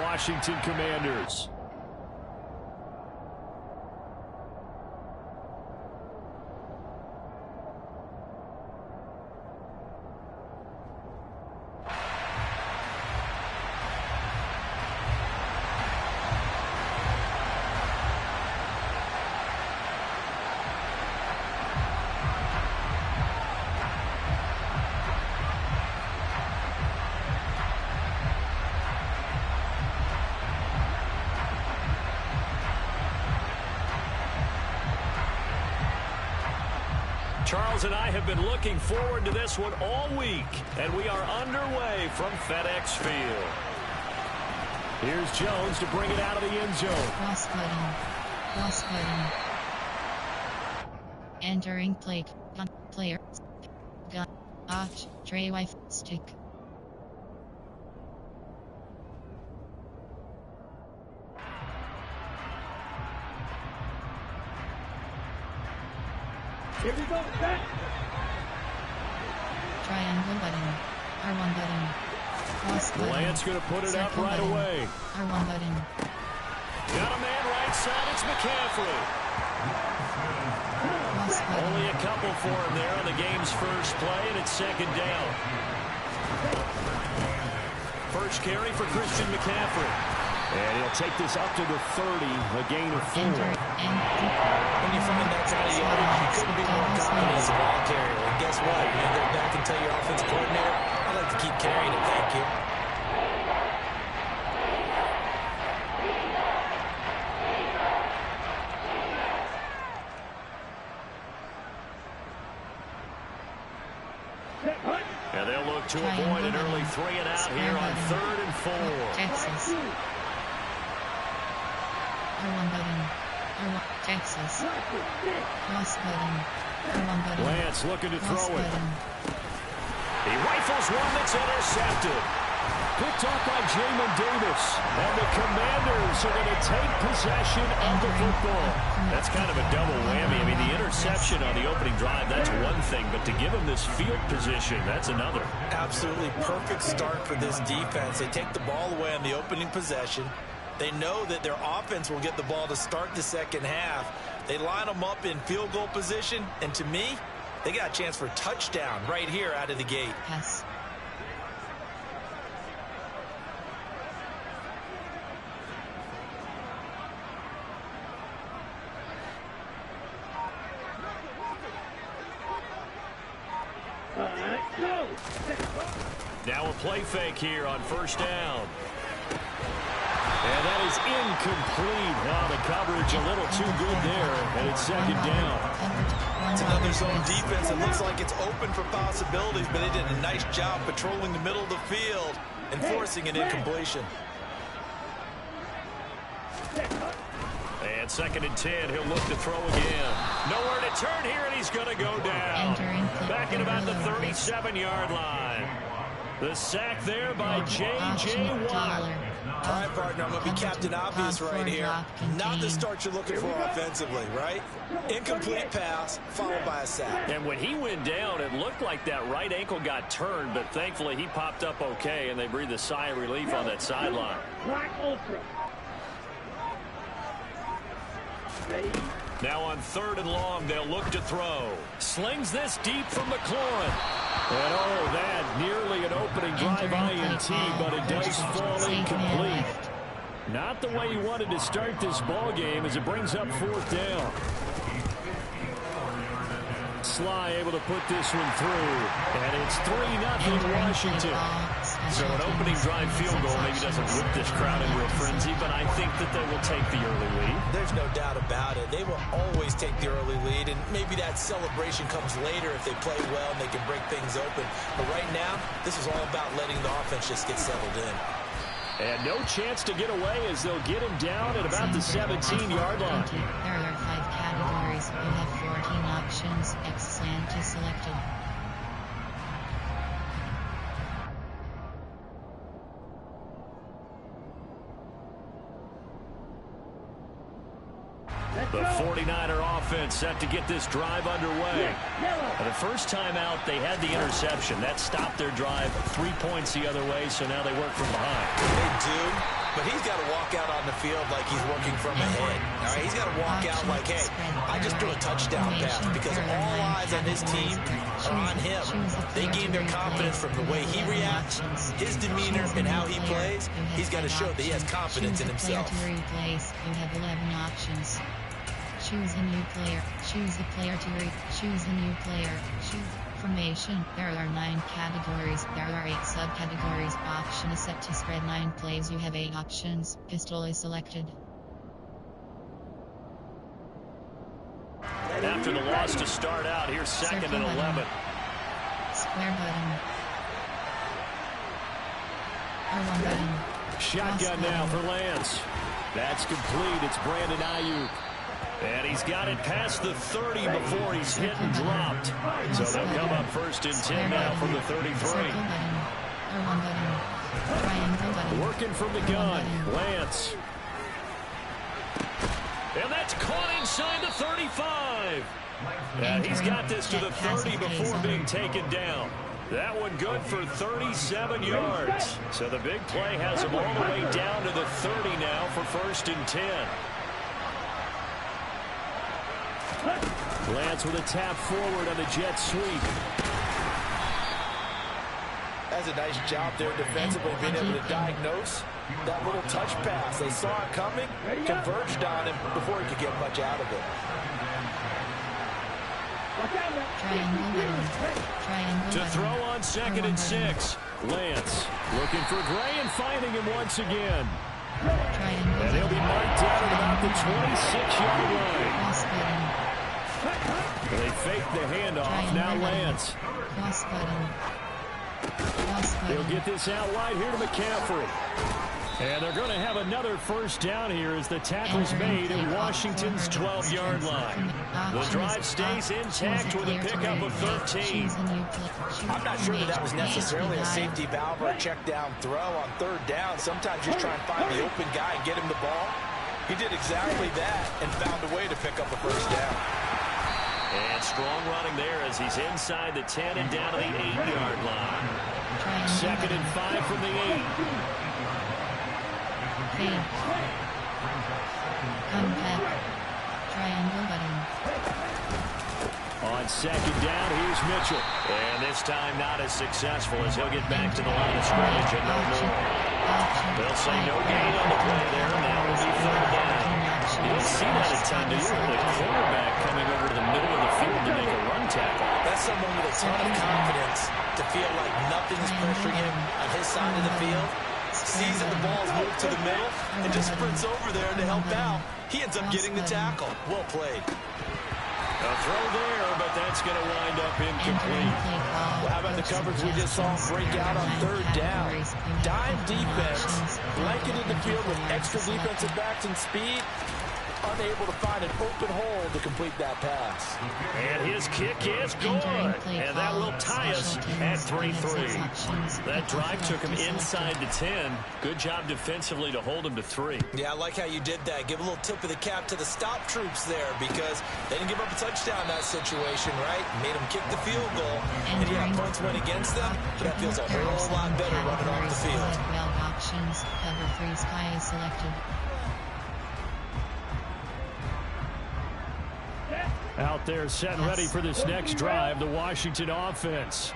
Washington Commanders. Charles and I have been looking forward to this one all week, and we are underway from FedEx Field. Here's Jones to bring it out of the end zone. Cross button. Entering plate. Gun. Player. Gun. Off. Tray wife. Stick. Here we go, set. Triangle button. R1 button. Cross button. Lance going to put it up right button. away. R1 button. Got a man right side. It's McCaffrey. Cross button. Only a couple for him there on the game's first play, and it's second down. First carry for Christian McCaffrey. And he'll take this up to the 30, a gain of 4. When you find that kind of yardage, you couldn't be more confident as a ball carrier. And guess what? You go back and tell your offensive coordinator, I'd like to keep carrying it, thank you. And they'll look to avoid an early 3 and out here on 3rd and 4. Texas. R1 button. R1 Texas. Cross button. R1 button. Lance looking to Cross throw it. button. He rifles one that's intercepted. Picked off by Jamin Davis. And the Commanders are going to take possession of the football. That's kind of a double whammy. I mean, the interception on the opening drive, that's one thing. But to give him this field position, that's another. Absolutely perfect start for this defense. They take the ball away on the opening possession. They know that their offense will get the ball to start the second half. They line them up in field goal position, and to me, they got a chance for a touchdown right here out of the gate. Pass. Go. Now a play fake here on first down. And that is incomplete. Now the coverage a little too good there, and it's second down. It's another zone defense. It looks like it's open for possibilities, but they did a nice job patrolling the middle of the field and forcing an incompletion. And 2nd and 10, he'll look to throw again. Nowhere to turn here, and he's going to go down. Back at about the 37-yard line. The sack there by J.J. Watt. All right, partner, I'm going to be Captain Obvious right here. Not the start you're looking for offensively, right? Incomplete pass, followed by a sack. And when he went down, it looked like that right ankle got turned, but thankfully he popped up okay, and they breathed a sigh of relief on that sideline. Black Ultra. Now on 3rd and long, they'll look to throw. Slings this deep from McLaurin. And oh, that nearly an opening drive INT, but it does fall incomplete. Not the way he wanted to start this ball game as it brings up 4th down. Sly able to put this one through. And it's 3-0 Washington. So an opening drive field goal maybe doesn't whip this crowd into a frenzy, but I think that they will take the early lead. There's no doubt about it. They will always take the early lead, and maybe that celebration comes later if they play well and they can break things open. But right now, this is all about letting the offense just get settled in. And no chance to get away as they'll get him down at about the 17-yard line. There are 5 categories. You have 14 options. Excellent is selected. The 49er offense set to get this drive underway. The first time out, they had the interception. That stopped their drive 3 points the other way, so now they work from behind. They do. but he's got to walk out on the field like he's working from ahead. All right, he's got to walk out like, hey, I just threw a touchdown pass, because all eyes on his team are on him. They gain their confidence from the way he reacts, his demeanor, and how he plays. He's got to show that he has confidence in himself. To replace, you have 11 options. Choose a new player. Choose the player to choose a new player. Choose formation. There are 9 categories. There are 8 subcategories. Option is set to spread 9 plays. You have 8 options. Pistol is selected. After the loss to start out, here's second Circle and 11. Square button. R1 button. Shotgun now for Lance. That's complete. It's Brandon Ayuk. And he's got it past the 30 before he's hit and dropped. So they'll come up first and 10 now from the 33. Working from the gun, Lance. And that's caught inside the 35. And he's got this to the 30 before being taken down. That one good for 37 yards. So the big play has him all the way down to the 30 now for first and 10. Lance with a tap forward on the jet sweep. That's a nice job there defensively, being able to diagnose that little touch pass. They saw it coming, converged on him before he could get much out of it. To throw on second and 6. Lance looking for Gray and finding him once again. And he'll be marked down at about the 26-yard line. They fake the handoff. Now Lance. They'll get this out wide here to McCaffrey. And they're going to have another first down here as the tackle's made at Washington's 12-yard line. The drive stays intact with a pickup of 13. I'm not sure that was necessarily a safety valve or a check down throw on third down. Sometimes just try and find the open guy and get him the ball. He did exactly that and found a way to pick up a first down. And strong running there as he's inside the 10 and down to the 8-yard line. Second and 5 from the 8. Triangle button. On second down, here's Mitchell. And this time not as successful as he'll get back to the line of scrimmage and no more. They'll say no gain on the play there, and that will be third down. You don't see that a ton, do you? The quarterback coming over to the middle of the field to make a run tackle. That's someone with a ton of confidence to feel like nothing's pressuring him on his side of the field. Sees that the ball's moved to the middle and just sprints over there to help out. He ends up getting the tackle. Well played. A throw there, but that's going to wind up incomplete. Well, how about the coverage we just saw break out on third down? Dime defense, blanketed the field with extra defensive backs and speed. Unable to find an open hole to complete that pass. And his kick is good. And that will tie us at 3-3. That drive took him inside the 10. Good job defensively to hold him to 3. Yeah, I like how you did that. Give a little tip of the cap to the stop troops there, because they didn't give up a touchdown in that situation, right? Made them kick the field goal. And yeah, points went against them, but that feels a whole lot better running off the field. Options, cover 3, sky is selected. Out there set and ready for this next drive, the Washington offense.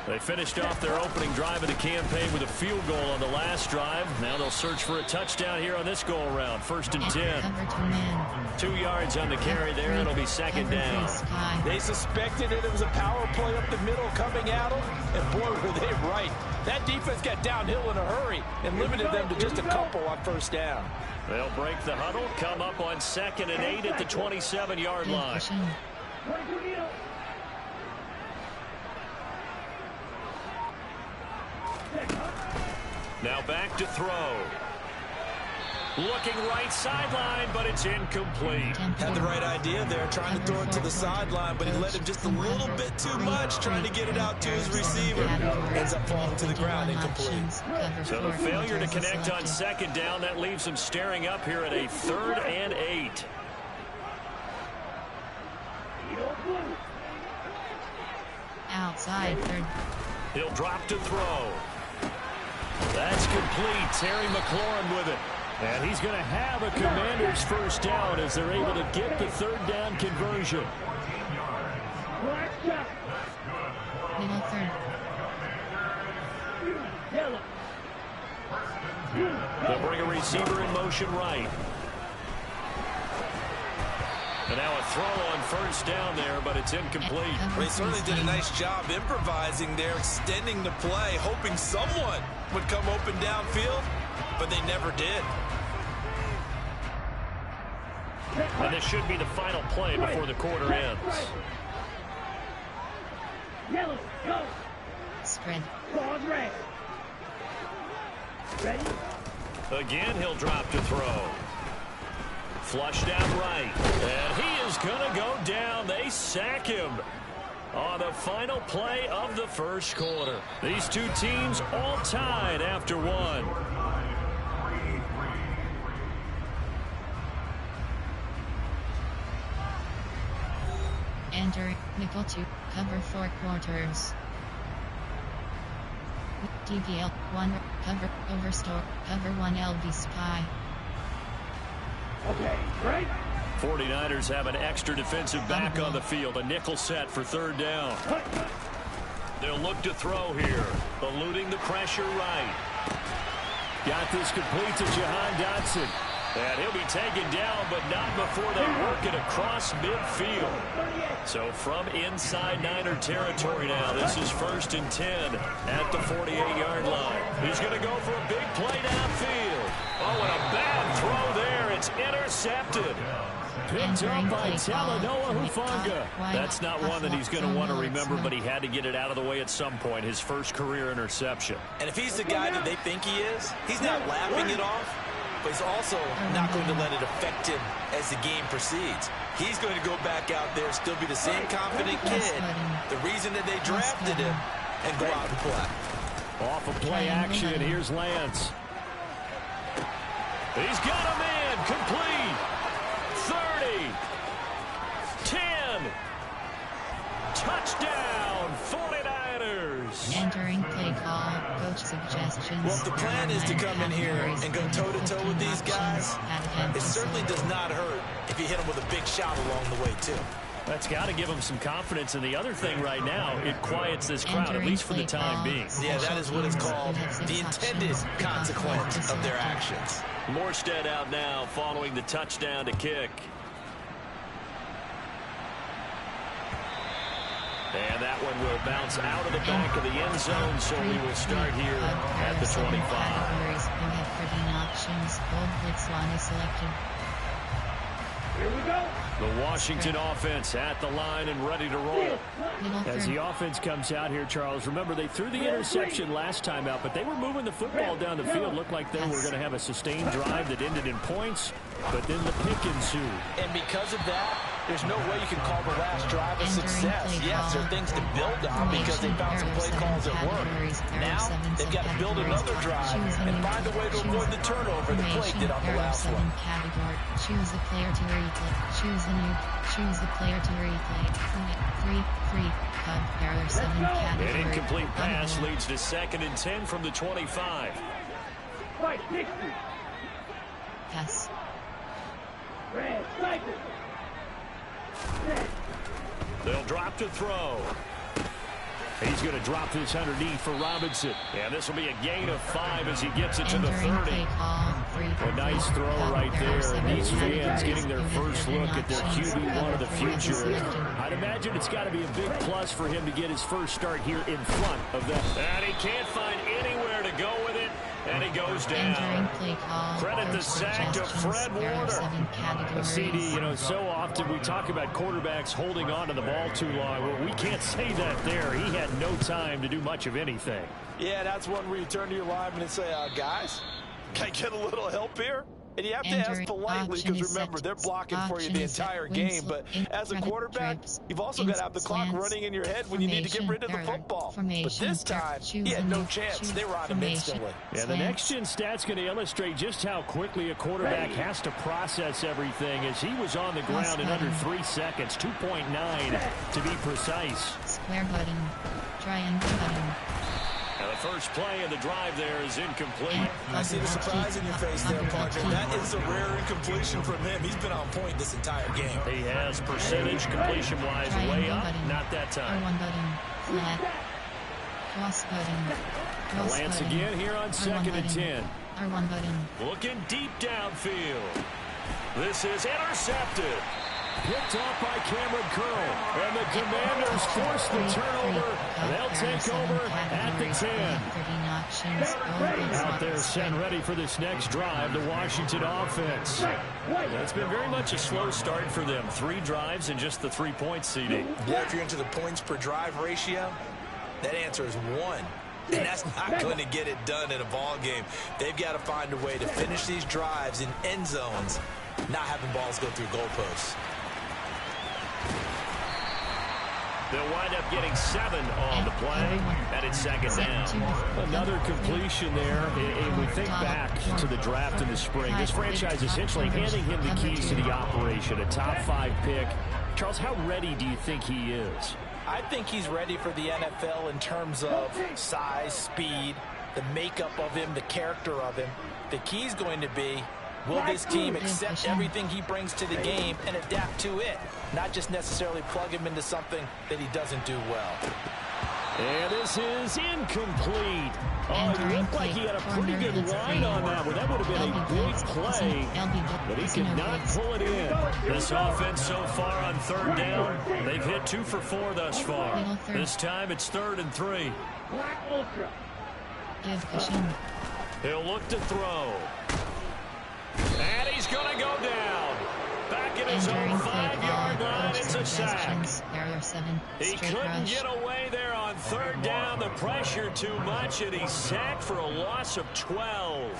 They finished off their opening drive of the campaign with a field goal on the last drive. Now they'll search for a touchdown here on this go-around. First and 10. 2 yards on the carry there. It'll be second down. They suspected it was a power play up the middle coming at them, and boy, were they right. That defense got downhill in a hurry and limited them to just a couple on first down. They'll break the huddle, come up on second and 8 at the 27-yard line. Now back to throw. Looking right sideline, but it's incomplete. Had the right idea there, trying to throw it to the sideline, but he let him just a little bit too much, trying to get it out to his receiver. Ends up falling to the ground, incomplete. So the failure to connect on second down, that leaves him staring up here at a 3rd and 8. Outside third. He'll drop to throw. That's complete. Terry McLaurin with it. And he's going to have a Commanders first down as they're able to get the third down conversion. Middle third. They'll bring a receiver in motion right. And now a throw on first down there, but it's incomplete. They certainly did a nice job improvising there, extending the play, hoping someone would come open downfield, but they never did. And this should be the final play before the quarter ends. Yellow, go. Spread. Pause red. Ready? Again, he'll drop to throw. Flushed out right. And he is going to go down. They sack him on the final play of the first quarter. These two teams all tied after one. Enter nickel 2, cover 4 quarters. DPL 1, cover, overstore, cover 1 LB spy. Okay, right? 49ers have an extra defensive back on the field. A nickel set for third down. They'll look to throw here. Eluding the pressure right. Got this complete to Jahan Dotson. And he'll be taken down, but not before they work it across midfield. So from inside Niner territory now, this is 1st and 10 at the 48-yard line. He's going to go for a big play downfield. Oh, and a bad throw there. It's intercepted. Picked up by Talanoa Hufanga. That's not one that he's going to want to remember, but he had to get it out of the way at some point. His first career interception. And if he's the guy that they think he is, he's not laughing it off, but he's also not going to let it affect him as the game proceeds. He's going to go back out there, still be the same confident kid, the reason that they drafted him, and go out and play. Off of play action, here's Lance. He's got a man, complete. 30, 10, touchdown, 49ers. Entering play call, coach suggestions. Well, if the plan is to come in here and go toe-to-toe with these guys, it certainly does not hurt if you hit them with a big shot along the way, too. That's got to give them some confidence. And the other thing right now, it quiets this crowd, at least for the time being. Yeah, that is what is called the intended consequence of their actions. Morstead out now following the touchdown to kick. And that one will bounce out of the back of the end zone, so we will start here at the 25. We have 13 options. Gold blitz one is selected. Here we go. The Washington offense at the line and ready to roll. As the offense comes out here, Charles, remember they threw the interception last time out, but they were moving the football down the field. Looked like they were going to have a sustained drive that ended in points, but then the pick ensued. And because of that, there's no way you can call the last drive a success. Yes, there are things to build on because they found some play calls that work. Now, they've got to build another drive and find a way to avoid the turnover the play did on the last one. Choose the player to replay. Choose the player to replay. 3, there are 7 categories. An incomplete pass leads to 2nd and 10 from the 25. Fight, 60. Pass. Red, cycle. They'll drop to throw. He's going to drop this underneath for Robinson. And this will be a gain of 5 as he gets it to the 30. A nice throw right there. And these fans getting their first look at their QB1 of the future. I'd imagine it's got to be a big plus for him to get his first start here in front of them. And he can't find anywhere to go with it. And he goes down. Credit the sack to Fred Warner. CD, you know, so often we talk about quarterbacks holding on to the ball too long. Well, we can't say that there. He had no time to do much of anything. Yeah, that's one where you turn to your lineman and say, guys, can I get a little help here? And you have to ask politely because, remember, they're blocking for you the entire game. But as a quarterback, you've also got to have the clock running in your head when you need to get rid of the football. But this time, he had no chance. They were on him instantly. Yeah, the next-gen stat's going to illustrate just how quickly a quarterback has to process everything as he was on the ground in under 3 seconds, 2.9 to be precise. Square button, triangle button. And the first play of the drive there is incomplete. I see the surprise in your face there, partner. That is a rare incompletion from him. He's been on point this entire game. He has percentage completion-wise way up. Not that time. R1 button. Flat. Cross button. Cross Lance button. again here on second and 10. R1 button. Looking deep downfield. This is intercepted. Picked off by Cameron Curl. And the Commanders force the turnover. They'll take over at the 10. Out there set ready for this next drive, the Washington offense. It's been very much a slow start for them. 3 drives and just the 3-point seeding. Yeah, if you're into the points per drive ratio, that answer is 1. And that's not going to get it done in a ball game. They've got to find a way to finish these drives in end zones, not having balls go through goalposts. They'll wind up getting 7 on the play, and it's second down. Another completion there, and we think back to the draft in the spring. This franchise essentially handing him the keys to the operation, a top 5 pick. Charles, how ready do you think he is? I think he's ready for the NFL in terms of size, speed, the makeup of him, the character of him. The key's going to be, will this team accept everything he brings to the game and adapt to it? Not just necessarily plug him into something that he doesn't do well. And this is incomplete. Oh, it looked like he had a pretty good line on that one. That would have been a big play, but he could not pull it in. This offense so far on third down, they've hit 2 for 4 thus far. This time it's 3rd and 3. Black Ultra. He'll look to throw. And he's going to go down. Back in his own 5-yard line, it's a sack. He couldn't get away there on third down. The pressure too much, and he's sacked for a loss of 12.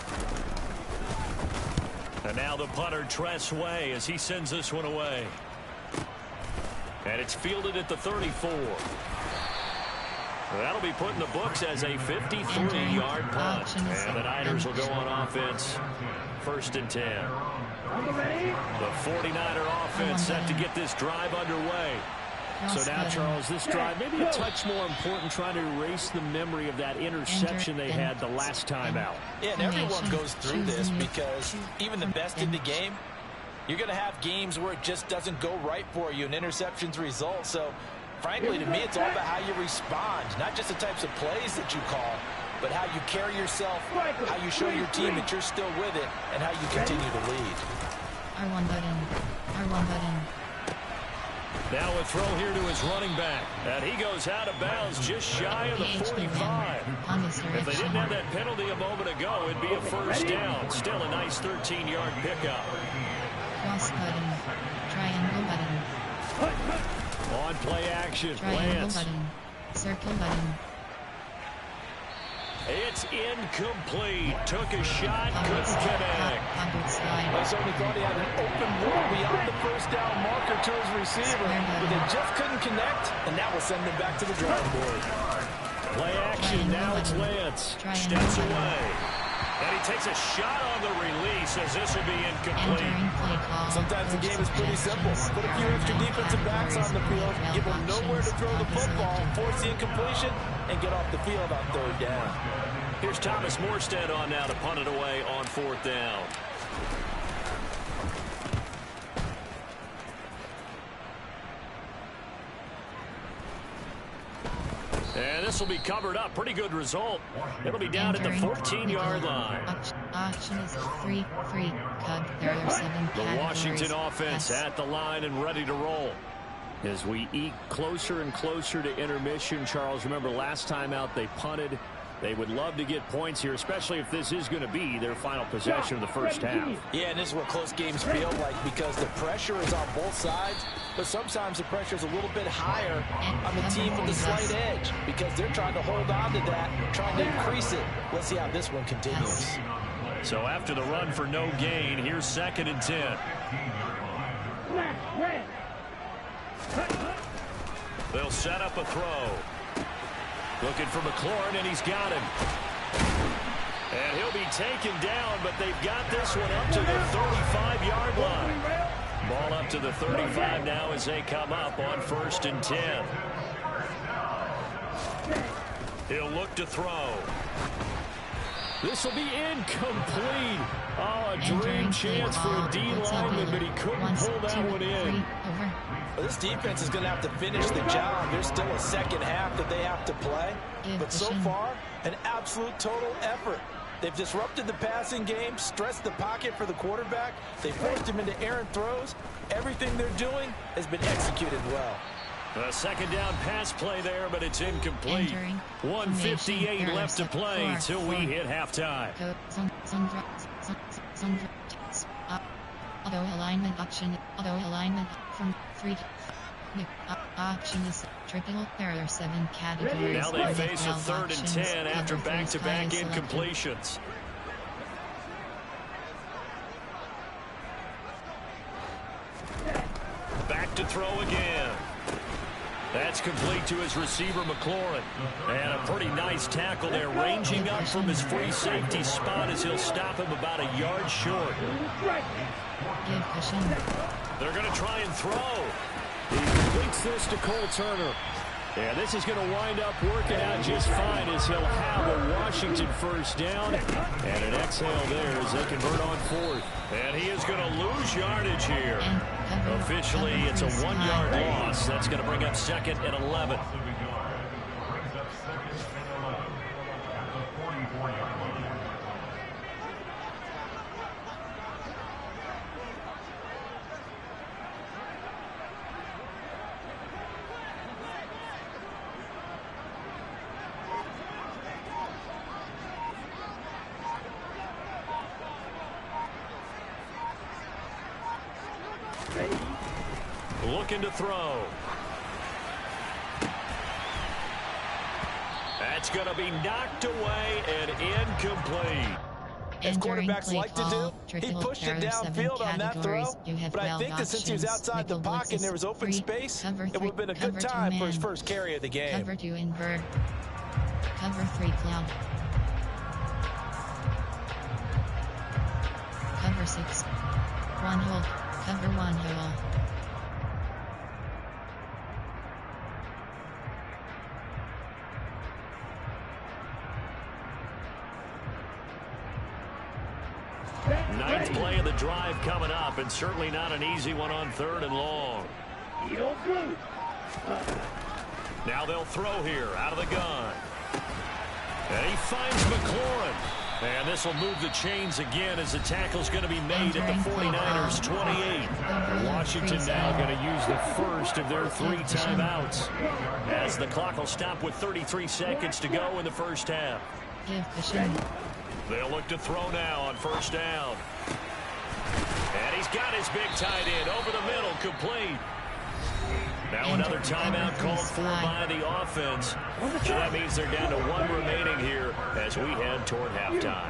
And now the punter, Tress Way, as he sends this one away. And it's fielded at the 34. That'll be put in the books as a 53-yard punt. And the 9ers will go on offense. 1st and 10. The 49er offense set to get this drive underway. So now, Charles, this drive maybe a touch more important, trying to erase the memory of that interception they had the last time out. Yeah, and everyone goes through this because even the best in the game, you're going to have games where it just doesn't go right for you and interceptions result. So, frankly, to me, it's all about how you respond, not just the types of plays that you call, but how you carry yourself, how you show your team that you're still with it, and how you continue to lead. R1 button. R1 button. Now a throw here to his running back. And he goes out of bounds just shy of the 45. If they didn't have that penalty a moment ago, it'd be a first down. Still a nice 13-yard pickup. Cross button. Triangle button. On play action, Triangle Lance. button. Circle button. It's incomplete. Took a shot, couldn't connect. They certainly thought he had an open look beyond the first down marker to his receiver, but they just couldn't connect, and that will send them back to the drawing board. Play action, now it's Lance. Steps away. And he takes a shot on the release as this will be incomplete. Sometimes the game is pretty simple. Put a few extra defensive backs on the field, give them nowhere to throw the football, force the incompletion, and get off the field on third down. Here's Thomas Morstead on now to punt it away on 4th down. And this will be covered up. Pretty good result. It'll be down at the 14-yard line. Auction is free. Cut. There are 7 The Washington offense at the line and ready to roll. As we eke closer and closer to intermission, Charles, remember last time out they punted. They would love to get points here, especially if this is going to be their final possession of the first half. Yeah, and this is what close games feel like because the pressure is on both sides, but sometimes the pressure is a little bit higher on the team with the slight edge because they're trying to hold on to that, trying to increase it. Let's see how this one continues. So after the run for no gain, here's 2nd and 10. They'll set up a throw. Looking for McLaurin, and he's got him. And he'll be taken down, but they've got this one up to the 35-yard line. Ball up to the 35 now as they come up on 1st and 10. He'll look to throw. This will be incomplete. Oh, a dream chance for a D lineman, but he couldn't pull that one in. Well, this defense is going to have to finish the job. There's still a second half that they have to play. But so far, an absolute total effort. They've disrupted the passing game, stressed the pocket for the quarterback. They forced him into errant throws. Everything they're doing has been executed well. A second down pass play there, but it's incomplete. 1:58 left to play till we hit halftime. Auto alignment option. Auto alignment from 3 option is triple. There are 7 categories. Now they face a 3rd and 10 after back-to-back incompletions. Back to throw again. That's complete to his receiver, McLaurin. And a pretty nice tackle there, ranging up from his free safety spot as he'll stop him about a yard short. They're going to try and throw. He completes this to Cole Turner. Yeah, this is going to wind up working out just fine as he'll have a Washington first down. And an exhale there as they convert on 4th. And he is going to lose yardage here. Officially, it's a 1-yard loss. That's going to bring up 2nd and 11. Looking to throw. That's going to be knocked away and incomplete. As quarterbacks like to do, he pushed it downfield on that throw. But I think that since he was outside the pocket and there was open space, it would have been a good time for his first carry of the game. Cover 2 invert. Cover 3 cloud. Cover 6. 1 hole. Cover 1 hole. Ninth play of the drive coming up, and certainly not an easy one on 3rd and long. Now they'll throw here out of the gun. And he finds McLaurin. And this will move the chains again as the tackle's going to be made at the 49ers 28. Washington now going to use the first of their 3 timeouts, as the clock will stop with 33 seconds to go in the first half. They'll look to throw now on 1st down. And he's got his big tight end over the middle, complete. Now another timeout called for by the offense. So that means they're down to 1 remaining here as we head toward halftime.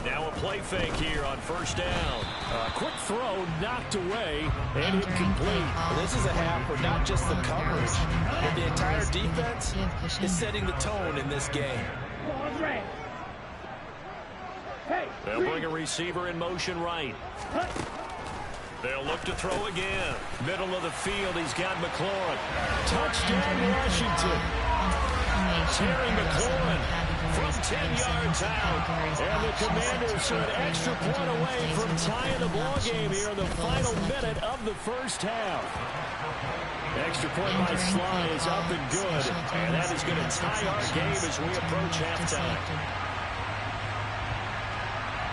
Now a play fake here on 1st down. A quick throw knocked away and incomplete. Well, this is a half where not just the coverage, but the entire defense is setting the tone in this game. They'll bring a receiver in motion right. They'll look to throw again. Middle of the field, he's got McLaurin. Touchdown, Washington. Terry McLaurin from 10 yards out. And the Commanders are an extra point away from tying the ball game here in the final minute of the first half. Extra point by Sly is up and good. And that is going to tie our game as we approach halftime.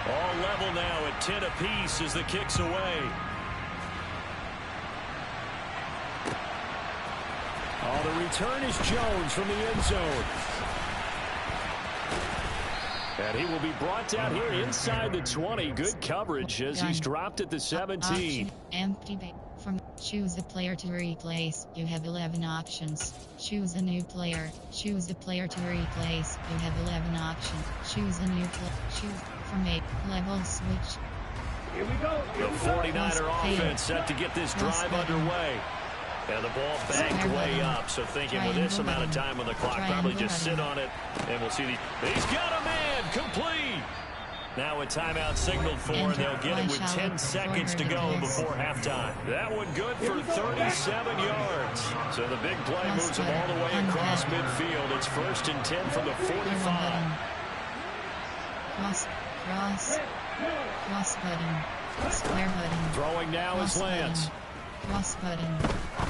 All level now at 10 apiece as the kick's away. Oh, the return is Jones from the end zone. And he will be brought down here inside the 20. Good coverage as he's dropped at the 17. Empty from choose a player to replace. You have 11 options. Choose a new player. Choose a player to replace. You have 11 options. Choose a new player. Choose from a level switch. Here we go. The 49er offense set to get this drive underway. And the ball banked way up, so thinking with this amount of time on the clock, probably just sit on it, and we'll see. He's got a man, complete. Now a timeout signaled for, and they'll get it with 10 seconds to go before halftime. That one good for 37 yards. So the big play moves them all the way across midfield. It's 1st and 10 from the 45. Cross button. Square button. Throwing now is Lance. Cross button.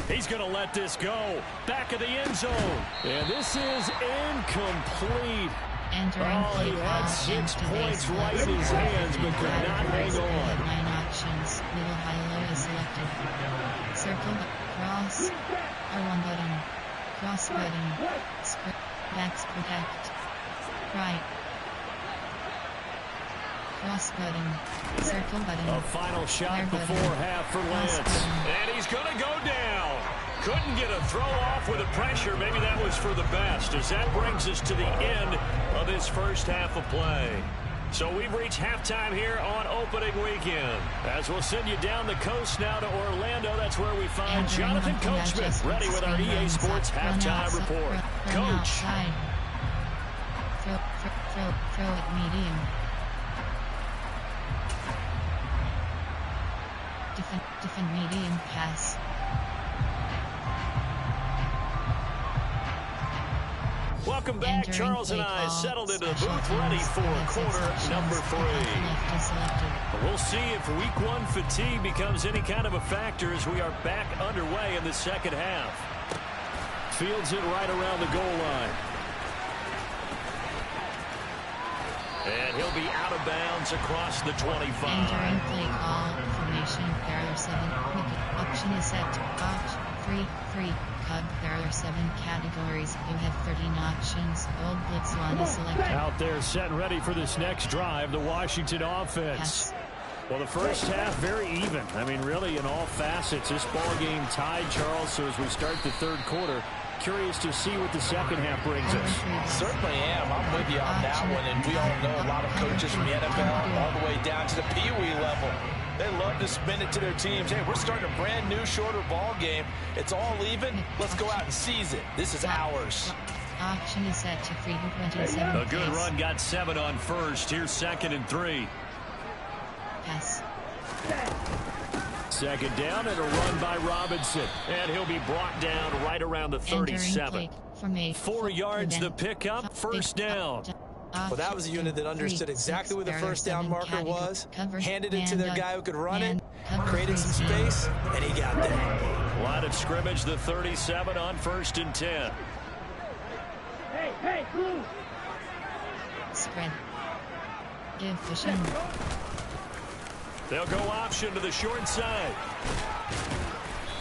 He's going to let this go. Back of the end zone. And this is incomplete. He had 6 points right in his hands, but could not hang on. 9 options. Middle, high, low is selected. Circle, cross. R1 button. Cross button. Backs protect. Right. Cross button. Circle button. A final shot before half for Lance. And he's going to go down. Couldn't get a throw off with the pressure. Maybe that was for the best, as that brings us to the end of this first half of play. So we've reached halftime here on opening weekend. As we'll send you down the coast now to Orlando. That's where we find Jonathan Coachman ready with our EA Sports halftime report. Coach. Throw it medium. Defend medium pass. Welcome back. Charles and I settled into the booth ready for quarter number 3. We'll see if week 1 fatigue becomes any kind of a factor as we are back underway in the second half. Fields it right around the goal line. And he'll be out of bounds across the 25. Entering play call formation. There are 7. Option is set to box 3. Cub. There are 7 categories. You have 13 options. Old blitz 1 is selected. Out there set and ready for this next drive, the Washington offense. Well, the first half very even. I mean, really in all facets. This ball game tied, Charles. So as we start the third quarter, curious to see what the second half brings us. Certainly am. I'm with you on that one. And we all know a lot of coaches from the NFL all the way down to the Pee-wee level. They love to spin it to their teams. Hey, we're starting a brand new, shorter ball game. It's all even. Let's go out and seize it. This is ours. Option is set to 327. A good run got 7 on first. Here's 2nd and 3. Pass. Second down and a run by Robinson. And he'll be brought down right around the 37. 4 yards the pickup, first down. Well, that was a unit that understood exactly where the first down marker was, handed it to their guy who could run it, created some space, and he got there. Line of scrimmage, the 37 on 1st and 10. Hey, blue. Spread. Give pushing. They'll go option to the short side.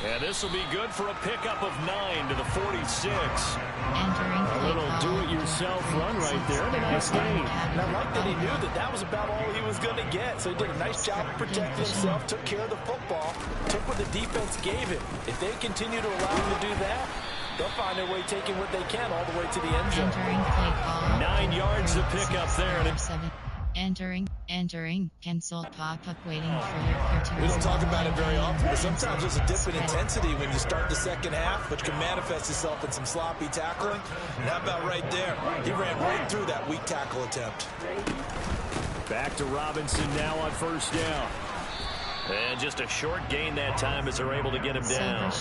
And this will be good for a pickup of 9 to the 46. A little do-it-yourself run right there. And a nice gain. And I like that he knew that that was about all he was going to get. So he did a nice job of protecting himself, took care of the football, took what the defense gave him. If they continue to allow him to do that, they'll find their way taking what they can all the way to the end zone. 9 yards to pick up there. Entering, cancel, pop-up, waiting for your player to. We don't talk about it very often, but sometimes there's a dip in intensity when you start the second half, which can manifest itself in some sloppy tackling. And how about right there? He ran right through that weak tackle attempt. Back to Robinson now on first down. And just a short gain that time as they're able to get him down.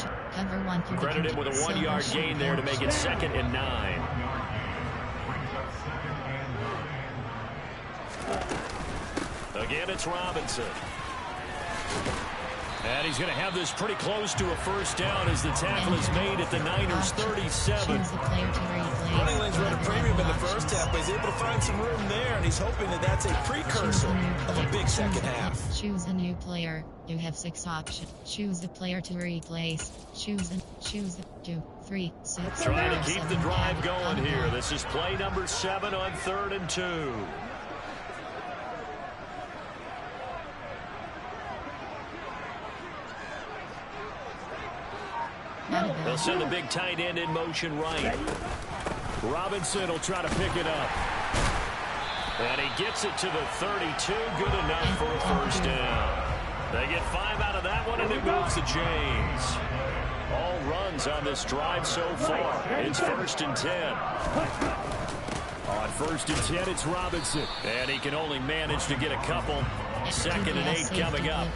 Credit him with a 1-yard gain there to make it 2nd and 9. Again, it's Robinson. And he's going to have this pretty close to a first down as the tackle is made at the 9er's 37. Running lanes were at a premium in the first half, but he's able to find some room there, and he's hoping that that's a precursor of a big second half. Choose a new player. You have 6 options. Choose a player to replace. Choose 2, 3, 6. Trying to keep the drive going here. This is play number 7 on 3rd and 2. They'll send the big tight end in motion right. Robinson will try to pick it up. And he gets it to the 32. Good enough for a first down. They get 5 out of that one, and it moves the chains. All runs on this drive so far. It's 1st and 10. On 1st and 10, it's Robinson. And he can only manage to get a couple. 2nd and 8 coming up.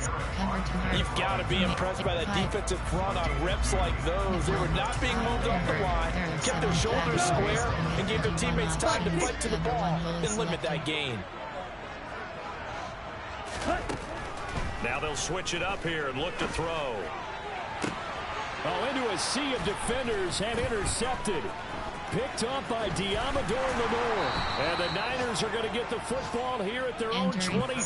You've got to be impressed by that defensive front on reps like those. They were not being moved off the line, kept their shoulders square, and gave their teammates time to fight to the ball and limit that gain. Now they'll switch it up here and look to throw. Oh, into a sea of defenders and intercepted. Picked up by Diamador Lenore. And the Niners are going to get the football here at their own 23.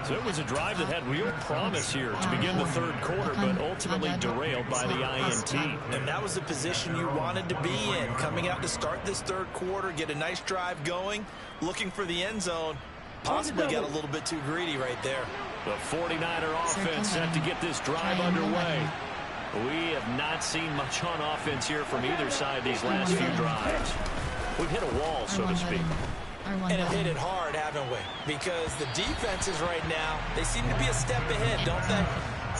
So it was a drive that had real promise here to begin the 3rd quarter, but ultimately derailed by the INT. And that was the position you wanted to be in. Coming out to start this 3rd quarter, get a nice drive going, looking for the end zone. Possibly got a little bit too greedy right there. The 49er offense set to get this drive underway. We have not seen much on offense here from either side these last few drives. We've hit a wall, so to speak. And have hit it hard, haven't we? Because the defenses right now, they seem to be a step ahead, don't they?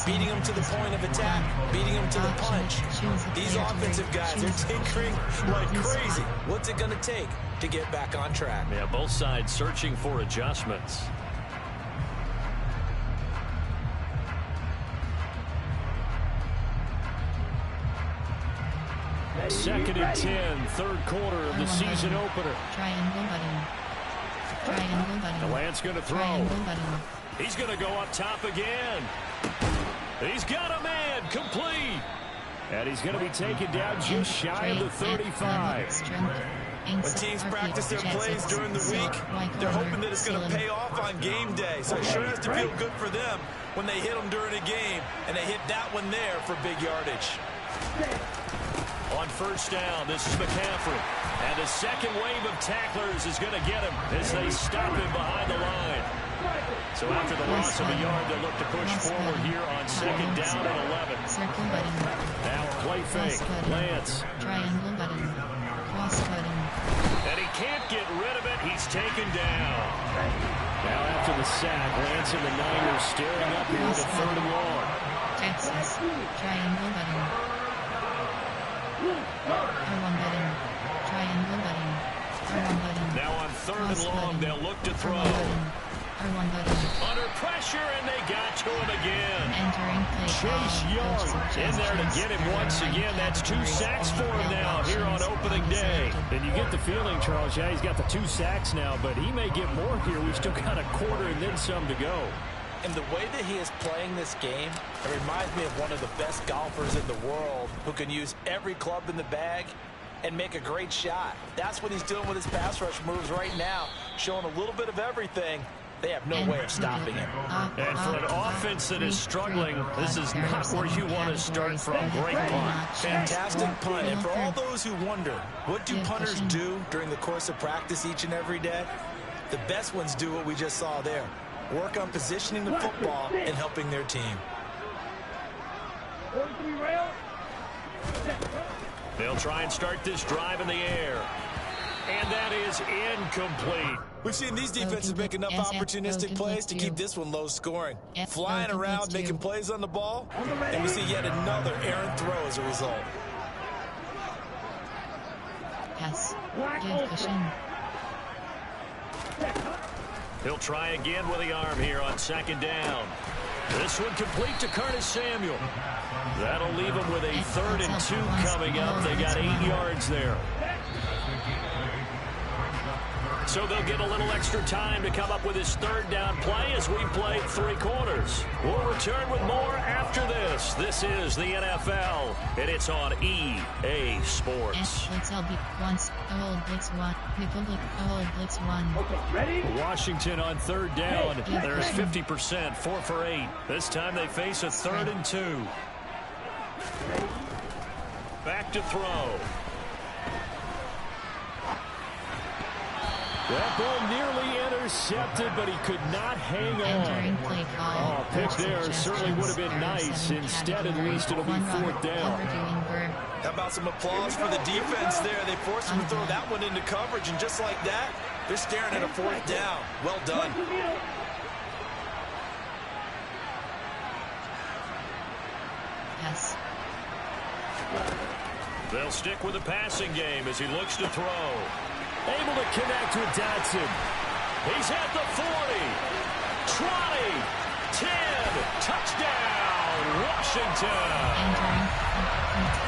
Beating them to the point of attack, beating them to the punch. These offensive guys, they're tinkering like crazy. What's it going to take to get back on track? Yeah, both sides searching for adjustments. 2nd and 10, 3rd quarter of the season opener. Triangle button. Triangle button. The Lance going to throw. Triangle button. He's going to go up top again. He's got a man, complete. And he's going to be taken down just shy of the 35. When teams practice their plays during the week, they're hoping that it's going to pay off on game day. So it sure has to feel good for them when they hit them during a game, and they hit that one there for big yardage. On 1st down, this is McCaffrey. And the 2nd wave of tacklers is going to get him as they stop him behind the line. So after the loss of a yard, they'll look to push forward here on 2nd down and 11. Now play fake. Lance. Triangle button. Cross button. And he can't get rid of it. He's taken down. Now after the sack, Lance and the Niners staring up here with a 3rd and long. Texas. Triangle button. R1 button. Triangle button. R1 button. Now on 3rd and long, they'll look to throw. R1 button. Under pressure, and they got to him again. Entering play. Chase Young in there to get him once again. That's 2 sacks for him now here on opening day. And you get the feeling, Charles, yeah, he's got the 2 sacks now, but he may get more here. We've still got a quarter and then some to go. And the way that he is playing this game, it reminds me of one of the best golfers in the world who can use every club in the bag and make a great shot. That's what he's doing with his pass rush moves right now, showing a little bit of everything. They have no way of stopping him. And for an offense that is struggling, this is not where you want to start from. Great punt. Fantastic punt. And for all those who wonder, what do punters do during the course of practice each and every day? The best ones do what we just saw there. Work on positioning the football and helping their team. They'll try and start this drive in the air. And that is incomplete. We've seen these defenses make enough opportunistic plays to keep this one low scoring. Flying around, making plays on the ball, and we see yet another errant throw as a result. Pass. Give cushion. He'll try again with the arm here on 2nd down. This one complete to Curtis Samuel. That'll leave him with a 3rd and 2 coming up. They got 8 yards there. So they'll get a little extra time to come up with his 3rd down play as we played 3 quarters. We'll return with more after this. This is the NFL, and it's on EA Sports. Okay, ready? Washington on 3rd down. There's 50%, 4 for 8. This time they face a 3rd and 2. Back to throw. That ball nearly intercepted, but he could not hang on. Oh, pick there certainly would have been nice. Instead, at least, it'll be 4th down. How about some applause for the defense there? They forced him to throw that one into coverage, and just like that, they're staring at a 4th down. Well done. Yes. They'll stick with the passing game as he looks to throw. Able to connect with Dotson. He's at the 40, 20, 10, touchdown, Washington.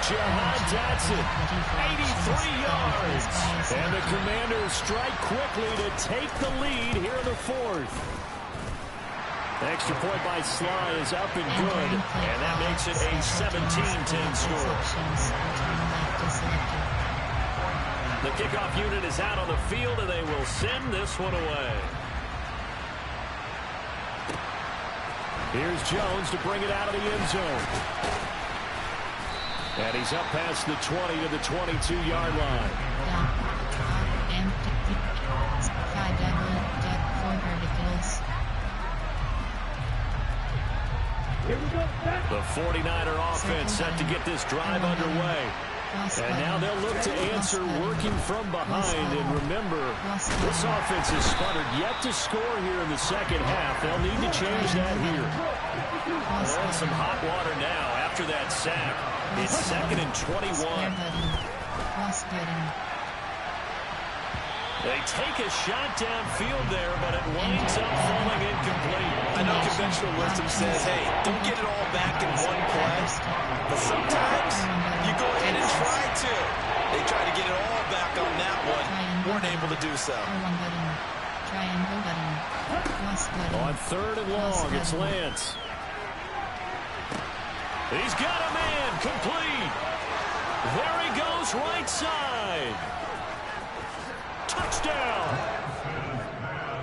Jahan Dotson, 83 yards. And the Commanders strike quickly to take the lead here in the fourth. Extra point by Sly is up and good, and that makes it a 17-10 score. The kickoff unit is out on the field, and they will send this one away. Here's Jones to bring it out of the end zone. And he's up past the 20 to the 22-yard line. The 49er offense set to get this drive underway. And now they'll look to answer working from behind. And remember, this offense has sputtered yet to score here in the second half. They'll need to change that here. They're in some hot water now after that sack. It's 2nd and 21. They take a shot downfield there, but it winds up falling incomplete. I know conventional wisdom says, hey, don't get it all back in one play. But sometimes you go ahead and try to. They try to get it all back on that one. Weren't able to do so. On 3rd and long, it's Lance. He's got a man, complete. There he goes, right side. Touchdown.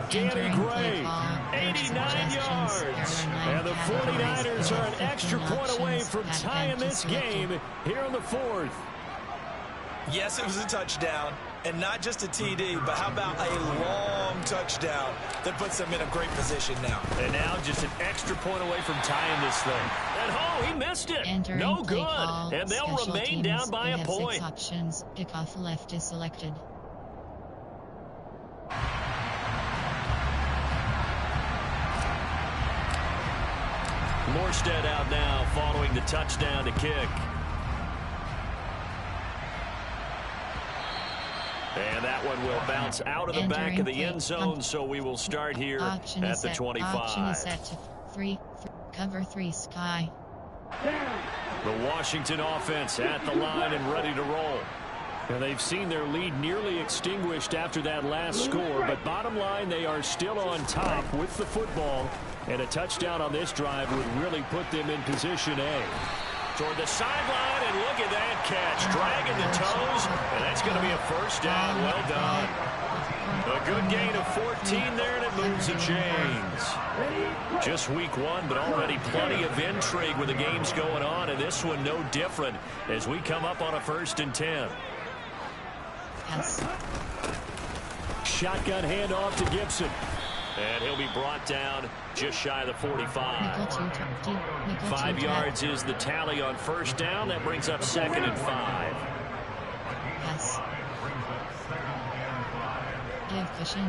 Danny Gray, 89 yards. And the 49ers are an extra point away from tying this game here in the fourth. Yes, it was a touchdown, and not just a TD, but how about a long touchdown that puts them in a great position now. And now just an extra point away from tying this thing. And oh, he missed it. No good. And they'll remain down by a point. 6 options. Kickoff left is selected. Morstead out now following the touchdown to kick. And that one will bounce out of the back of the end zone, so we will start here at the 25. Option is set to 3, cover 3 sky. The Washington offense at the line and ready to roll. And they've seen their lead nearly extinguished after that last score, but bottom line, they are still on top with the football, and a touchdown on this drive would really put them in position A. Toward the sideline, and look at that catch, dragging the toes, and that's going to be a first down. Well done. A good gain of 14 there, and it moves the chains. Just week 1, but already plenty of intrigue with the games going on, and this one no different as we come up on a 1st and 10. Yes. Shotgun handoff to Gibson. And he'll be brought down just shy of the 45. 5 yards is the tally on 1st down. That brings up 2nd and 5. Yes. Give cushion.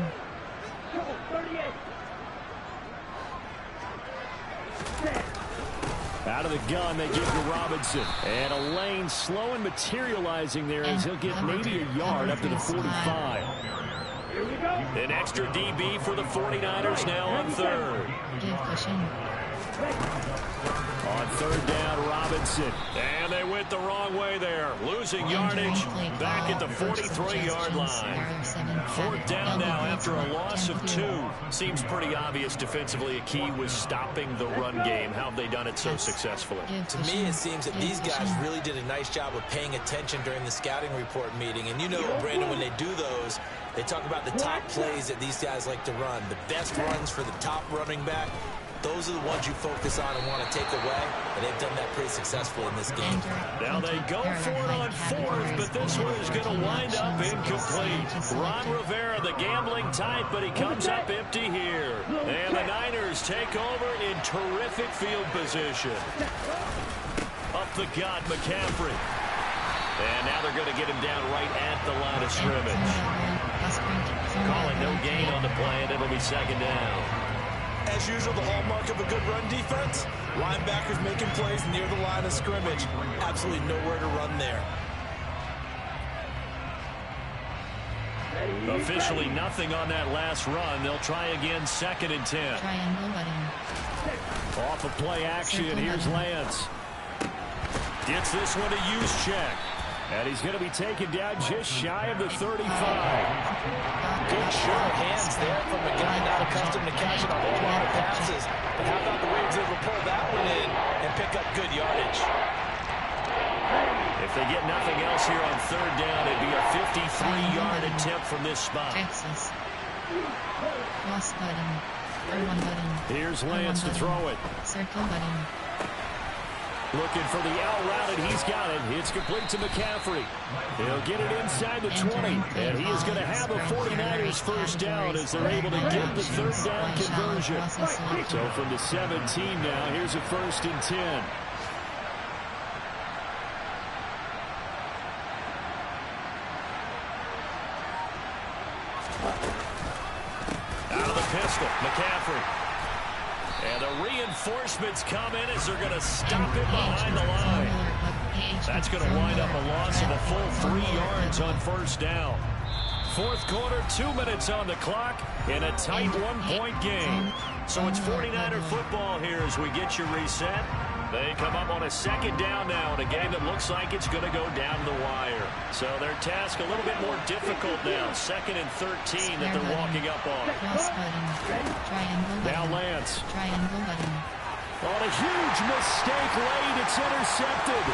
Out of the gun, they give to Robinson. And a lane slow and materializing there as he'll get maybe a yard up to the 45. An extra DB for the 49ers now on 3rd. Give cushion. On 3rd down, Robinson. And they went the wrong way there. Losing yardage back at the 43-yard line. 4th down now after a loss of 2. Seems pretty obvious defensively a key was stopping the run game. How have they done it so successfully? To me, it seems that these guys really did a nice job of paying attention during the scouting report meeting. And you know, Brandon, when they do those, they talk about the top plays that these guys like to run. The best runs for the top running back. Those are the ones you focus on and want to take away, and they've done that pretty successfully in this game. Now they go for it on 4th, but this one is going to wind up incomplete. Ron Rivera, the gambling type, but he comes up empty here. And the Niners take over in terrific field position. Up the gut, McCaffrey. And now they're going to get him down right at the line of scrimmage. Calling no gain on the play, and it'll be 2nd down. As usual, the hallmark of a good run defense, linebackers making plays near the line of scrimmage. Absolutely nowhere to run there. Officially nothing on that last run. They'll try again, 2nd and 10. Triangle button. Off of play action, Circle here's button. Lance. Gets this one to use check. And he's going to be taken down just shy of the 35. Good show of hands there from a guy not accustomed to catching a whole lot of passes. But how about the way he's able to pull that one in and pick up good yardage? If they get nothing else here on 3rd down, it'd be a 53-yard attempt from this spot. Texas. Plus button. R1 button. Here's R1 Lance to button. throw it. Circle button. Looking for the out route, and he's got it. It's complete to McCaffrey. He'll get it inside the 20, and he is going to have a 49ers first down as they're able to get the 3rd down conversion. So from the 17 now, here's a 1st and 10. Out of the pistol, McCaffrey. And the reinforcements come in as they're going to stop it behind the line. That's going to wind up a loss of a full 3 yards on 1st down. 4th quarter, 2 minutes on the clock in a tight 1-point game. So it's 49er football here as we get you reset. They come up on a 2nd down now in a game that looks like it's going to go down the wire. So their task a little bit more difficult now. 2nd and 13 that they're walking up on. Cross button. Triangle button. Now Lance. Triangle button. On a huge mistake late, it's intercepted.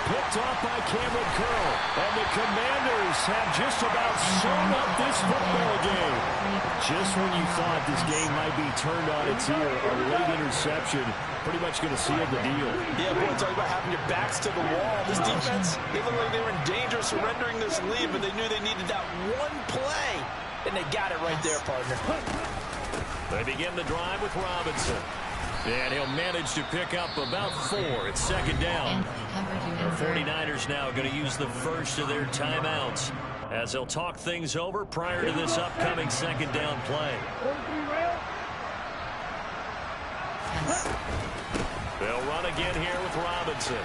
Picked off by Cameron Curl. And the Commanders have just about sewn up this football game. Just when you thought this game might be turned on its ear, a late interception pretty much going to seal the deal. Yeah, boy, talk about having your backs to the wall. This defense, they looked like they were in danger of surrendering this lead, but they knew they needed that one play, and they got it right there, partner. They begin the drive with Robinson. And he'll manage to pick up about 4 at 2nd down. The 49ers now going to use the first of their timeouts as they'll talk things over prior to this upcoming 2nd down play. Yes. They'll run again here with Robinson.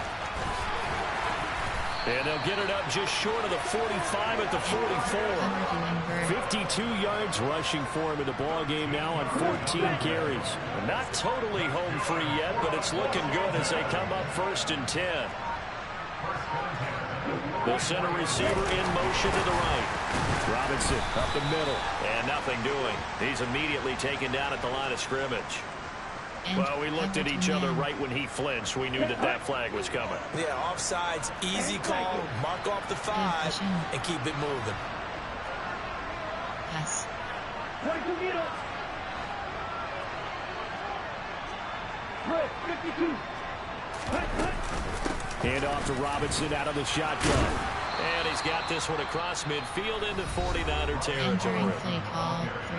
And they'll get it up just short of the 45 at the 44. 52 yards rushing for him in the ball game now on 14 carries. Not totally home free yet, but it's looking good as they come up 1st and 10. The center receiver in motion to the right. Robinson up the middle. And nothing doing. He's immediately taken down at the line of scrimmage. Well, we looked at each other right when he flinched. We knew that that flag was coming. Yeah, offsides, easy call, mark off the 5, and keep it moving. Yes. 22 meters. Good, 52. Hand off to Robinson out of the shotgun. And he's got this one across midfield into 49er territory.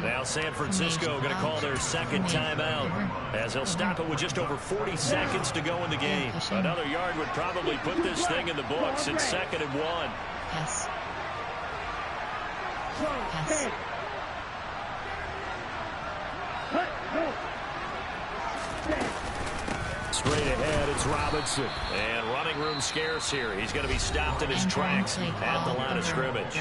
Now San Francisco going to call their 2nd timeout as they'll stop it with just over 40 seconds to go in the game. Another yard would probably put this thing in the books. It's 2nd and 1. Yes. Yes. Straight ahead, it's Robinson. And running room scarce here. He's going to be stopped in his tracks at the line of scrimmage.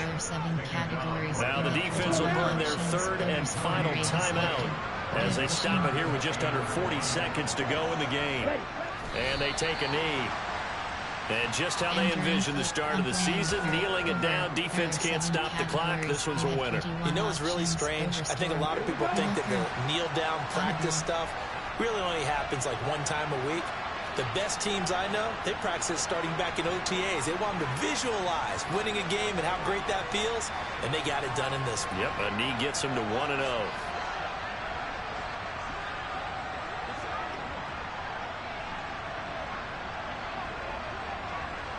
Now the defense will burn their 3rd and final timeout as they stop it here with just under 40 seconds to go in the game. And they take a knee. And just how they envision the start of the season, kneeling it down, defense can't stop the clock. This one's a winner. You know what's really strange? I think a lot of people think that the kneel-down practice stuff really only happens like one time a week. The best teams I know, they practice it starting back in OTAs. They want them to visualize winning a game and how great that feels, and they got it done in this one. Yep, a knee gets them to 1-0.